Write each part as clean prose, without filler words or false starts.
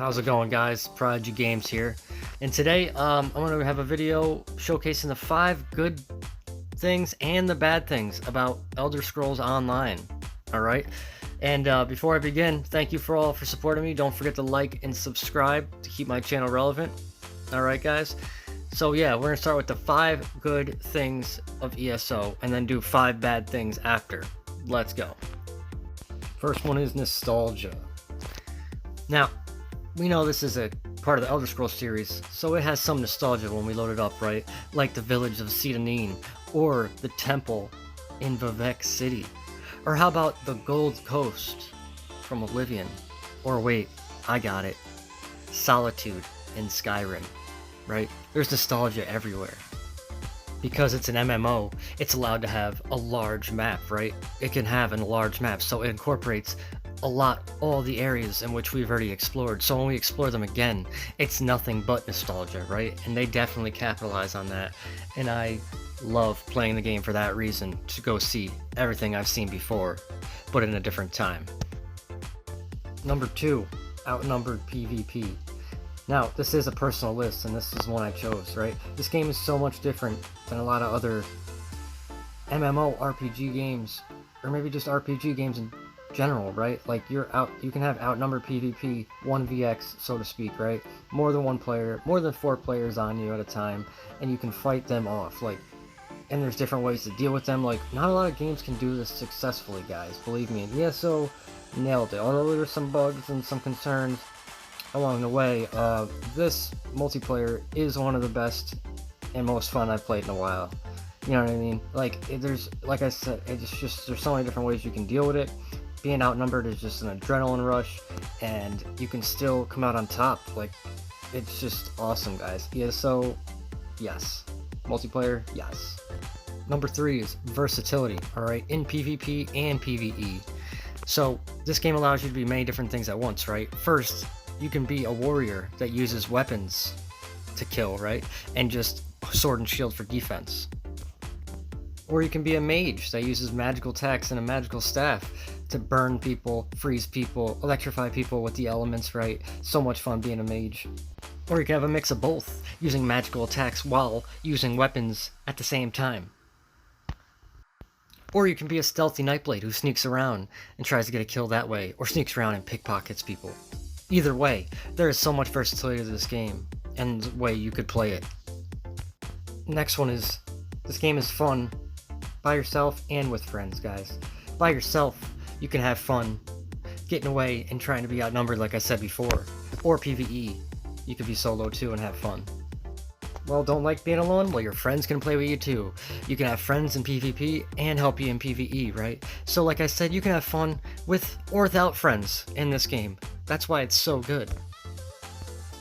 How's it going, guys? Prodigy Games here, and today I'm going to have a video showcasing the 5 good things and the bad things about Elder Scrolls Online. Alright, and before I begin, thank you for supporting me. Don't forget to like and subscribe to keep my channel relevant. Alright, guys, so yeah, we're going to start with the 5 good things of ESO and then do 5 bad things after. Let's go. First one is nostalgia. Now, we know this is a part of the Elder Scrolls series, so it has some nostalgia when we load it up, right? Like the village of Cedonine, or the temple in Vivec City. Or how about the Gold Coast from Oblivion? Or wait, I got it. Solitude in Skyrim, right? There's nostalgia everywhere. Because it's an MMO, it's allowed to have a large map, right? It can have a large map, so it incorporates all the areas in which we've already explored. So when we explore them again, it's nothing but nostalgia, right? And they definitely capitalize on that. And I love playing the game for that reason, to go see everything I've seen before, but in a different time. Number 2, outnumbered PvP. Now, this is a personal list, and this is one I chose, right? This game is so much different than a lot of other MMO RPG games, or maybe just RPG games in general, right? Like, you can have outnumbered PvP, 1vx, so to speak, right? More than 1 player, more than 4 players on you at a time, and you can fight them off, like, and there's different ways to deal with them. Like, not a lot of games can do this successfully, guys, believe me. And ESO nailed it, although there's some bugs and some concerns along the way. This multiplayer is one of the best and most fun I've played in a while. You know what I mean? Like, like I said, there's so many different ways you can deal with it. Being outnumbered is just an adrenaline rush, and you can still come out on top. Like, it's just awesome, guys. ESO, yes. Multiplayer, yes. Number 3 is versatility, alright? In PvP and PvE. So, this game allows you to be many different things at once, right? First, you can be a warrior that uses weapons to kill, right? And just sword and shield for defense. Or you can be a mage that uses magical attacks and a magical staff to burn people, freeze people, electrify people with the elements, right? So much fun being a mage. Or you can have a mix of both, using magical attacks while using weapons at the same time. Or you can be a stealthy Nightblade who sneaks around and tries to get a kill that way, or sneaks around and pickpockets people. Either way, there is so much versatility to this game, and the way you could play it. Next one is, this game is fun by yourself and with friends, guys. By yourself, you can have fun getting away and trying to be outnumbered, like I said before. Or PvE, you could be solo too and have fun. Well, don't like being alone? Well, your friends can play with you too. You can have friends in PvP and help you in PvE, right? So like I said, you can have fun with or without friends in this game. That's why it's so good.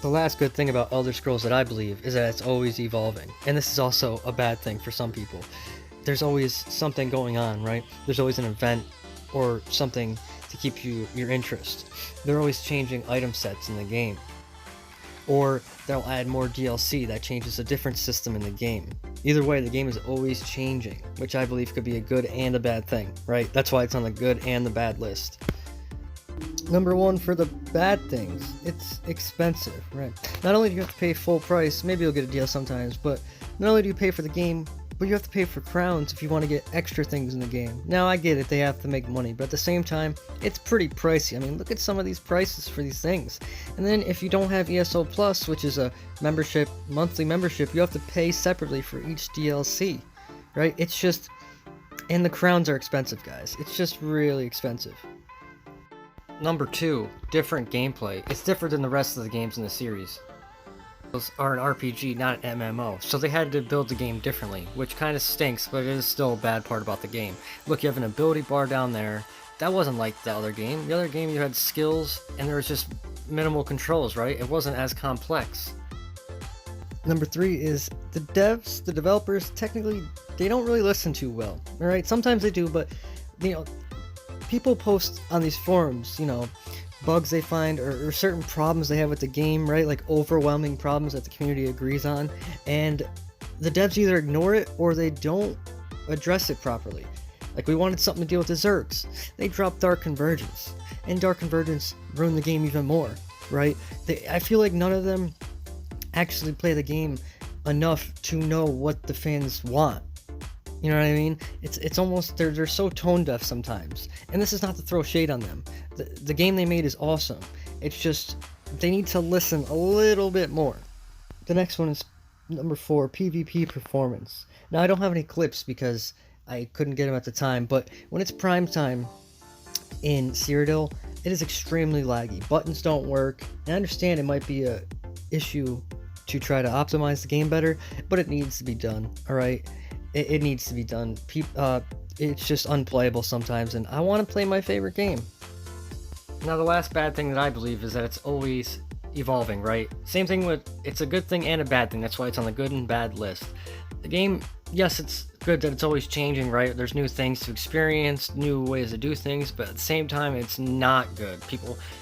The last good thing about Elder Scrolls that I believe is that it's always evolving. And this is also a bad thing for some people. There's always something going on, right? There's always an event or something to keep your interest. They're always changing item sets in the game. Or they'll add more DLC that changes a different system in the game. Either way, the game is always changing, which I believe could be a good and a bad thing, right? That's why it's on the good and the bad list. Number 1 for the bad things, it's expensive, right? Not only do you have to pay full price, maybe you'll get a deal sometimes, but not only do you pay for the game, but you have to pay for crowns if you want to get extra things in the game. Now, I get it, they have to make money, but at the same time, it's pretty pricey. I mean, look at some of these prices for these things. And then if you don't have ESO Plus, which is a membership, monthly membership, you have to pay separately for each DLC, right? It's just, and the crowns are expensive, guys. It's just really expensive. Number 2, different gameplay. It's different than the rest of the games in the series. Are an RPG, not an MMO, so they had to build the game differently, which kind of stinks, but it is still a bad part about the game. Look, you have an ability bar down there. That wasn't like the other game. The other game, you had skills, and there was just minimal controls, right? It wasn't as complex. Number 3 is the developers, technically, they don't really listen too well, alright? Sometimes they do, but, you know, people post on these forums, you know, bugs they find or certain problems they have with the game, right? Like overwhelming problems that the community agrees on, and the devs either ignore it or they don't address it properly. Like, we wanted something to deal with the Zergs. They dropped Dark Convergence, and Dark Convergence ruined the game even more. right? I feel like none of them actually play the game enough to know what the fans want. You know what I mean? It's almost they're so tone deaf sometimes. And this is not to throw shade on them. The game they made is awesome. It's just they need to listen a little bit more. The next one is number 4, PvP performance. Now I don't have any clips because I couldn't get them at the time, but when it's prime time in Cyrodiil, it is extremely laggy. Buttons don't work. And I understand it might be a issue to try to optimize the game better, but it needs to be done. All right, it needs to be done. It's just unplayable sometimes, and I want to play my favorite game. Now the last bad thing that I believe is that it's always evolving, right? Same thing with, it's a good thing and a bad thing. That's why it's on the good and bad list. The game, yes, it's good that it's always changing, right? There's new things to experience, new ways to do things, but at the same time, it's not good.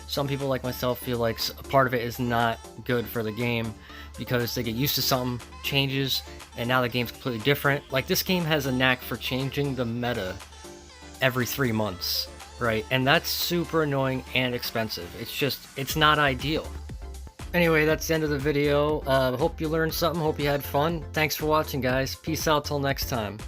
Some people like myself feel like a part of it is not good for the game because they get used to something, changes, and now the game's completely different. Like, this game has a knack for changing the meta every 3 months, right? And that's super annoying and expensive. It's not ideal. Anyway, that's the end of the video. Hope you learned something. Hope you had fun. Thanks for watching, guys. Peace out till next time.